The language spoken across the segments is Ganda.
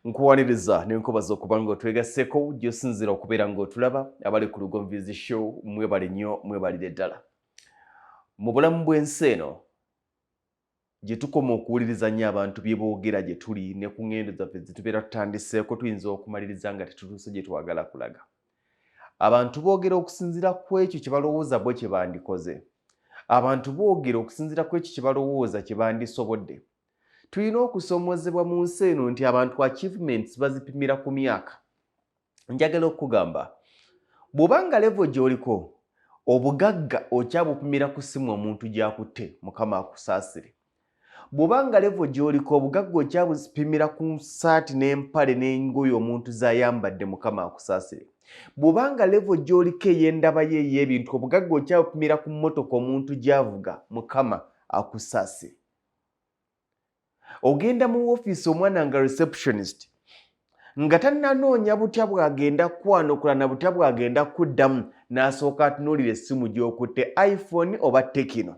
Nkuwaniriza nenkubaza okuba ng'otwegasseko gy'osinzira okubeera ng'otulaba abali ku Lugonviizi Show mwebale nnyo mwebalire ddala. Mu bulamu bw'ensi eno gye tukoma okuwuliriza nnyo abantu bye boogera gye tuli ne ku ngendo zaffe ze tubeera tutandiseeko tuyinza okumaliriza nga tetutuuse gye twagala kulaga. Abantu boogera okusinziira ku ekyo kye balowooza bo kye bandikoze. Abantu boogera okusinziira ku ekyo kye balowooza kye bandisobodde. Tulina okusoomozebwa mu nsi eno nti abantu achievements bazipimira ku myaka. Njagala okugamba bw'obanga level gy'oliko obugagga okyabupimira ku ssimu omuntu gy'akutte Mukama akusaasire. Bw'obanga level gy'oliko obugagga okyabupimira ku ssaati n'empale n'engoye omuntu z'ayambadde Mukama akusaasire. Bw'obanga level gy'oliko ey'endaba ye ey'ebintu obugagga okyabupimira ku mmotoka omuntu gy'avuga Mukama akusaasire. Ogenda mu ofiisi omwana nga receptionist nga tannanoonya butya bw'agenda kwanukula na butya bw'agenda kuddamu n'asooka atunuulira essimu gy'okutte iPhone oba Tecno.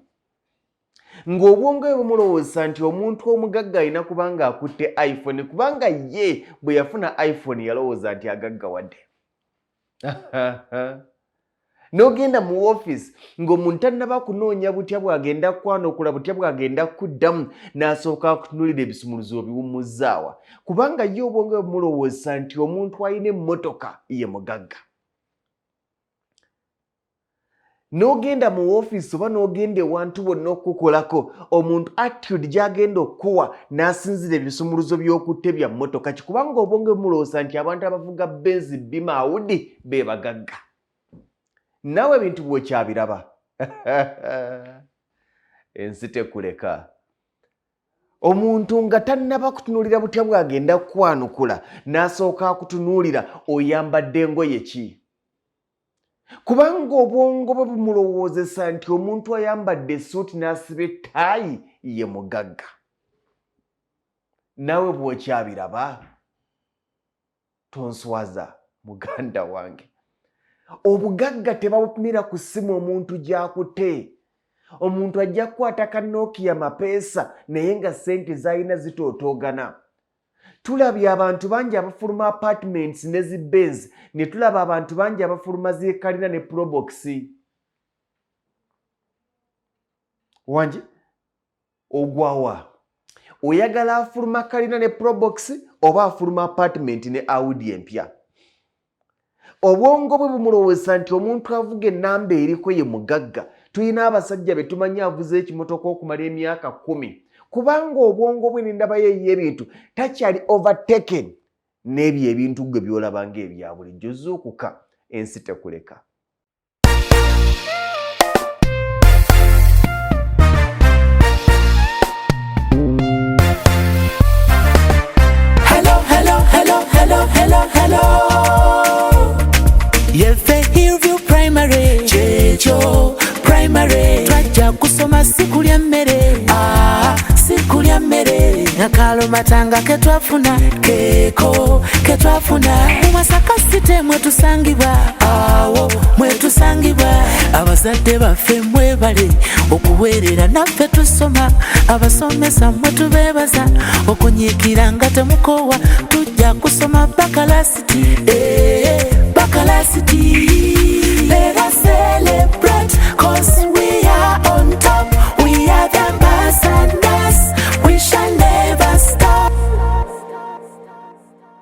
Ng'obwongo bwe bumulowooza nti omuntu omugagga alina kubanga akutte iPhone kubanga ye bwe yafuna iPhone yalowooza nti agaggawadde. N'ogenda mu ofiisi ng'omuntu tannaba kunoonya butya bw'agenda kwanukula butya bw'agenda kuddamu n'asooka akutunuulira ebisumuluzo biwumuzzaawa kubanga ye obwongo bwe bumulowooza nti omuntu alina emmotoka ye mugagga. N'ogenda mu ofiisi oba n'ogenda ewantu bonna okukolako omuntu attitude gy'agenda okuwa n'asinzira ebisumuluzo by'okutte bya mmotoka ki kubanga obwongo bwe bumulowooza nti abantu abavuga Benz, Bima, Audi be bagagga. Nawe ebintu bw'okyabiraba ensi tekuleka. Omuntu nga tannaba kutunuulira butya bw'agenda kwanukula n'asooka akutunuulira oyambadde engoye ki? Kubanga obwongo bwe bumulowoozesa nti omuntu ayambadde essuuti n'asiba ettaayi ye mugagga. Nawe bw'okyabiraba tonswaza muganda wange. Obugagga tebabupimira ku ssimu omuntu gy'akutte. Omuntu ajja kukwata ka Nokia mapeesa naye nga ssente z'alina zitootoogana. Tulabye abantu bangi abafuluma apartments ne zi Benz ne tulaba abantu bangi abafuluma zi kalina ne Probox. Wangi ogwawa oyagala afuluma kalina ne Probox oba afuluma apartment ne Audi empya? Obwongo bwe bumulowooza nti omuntu avuga ennamba eriko ye mugagga. Tulina abasajja be tumanyi avuze ekimotoka okumala emyaka 10 kubanga obwongo bwe n'endaba ye ey'ebintu takyali overtaken n'ebyo ebintu gwe by'olaba ng'ebya bulijjo. Zuukuka, ensi tekuleka. Yefe Hillview Primary Checho Primary Twajja kusoma sikulya mmere sikulya mmere Nakalo matanga ketwafuna keko ketwafuna Masaka City mwetusangibwa awo mwetusangibwa abazadde baffe mwebale okuweerera naffe tusoma abasomesa mwetubeebaza okunyiikira nga temukowa tujja kusoma Bakalasiti Bakalasiti. Let us celebrate 'cause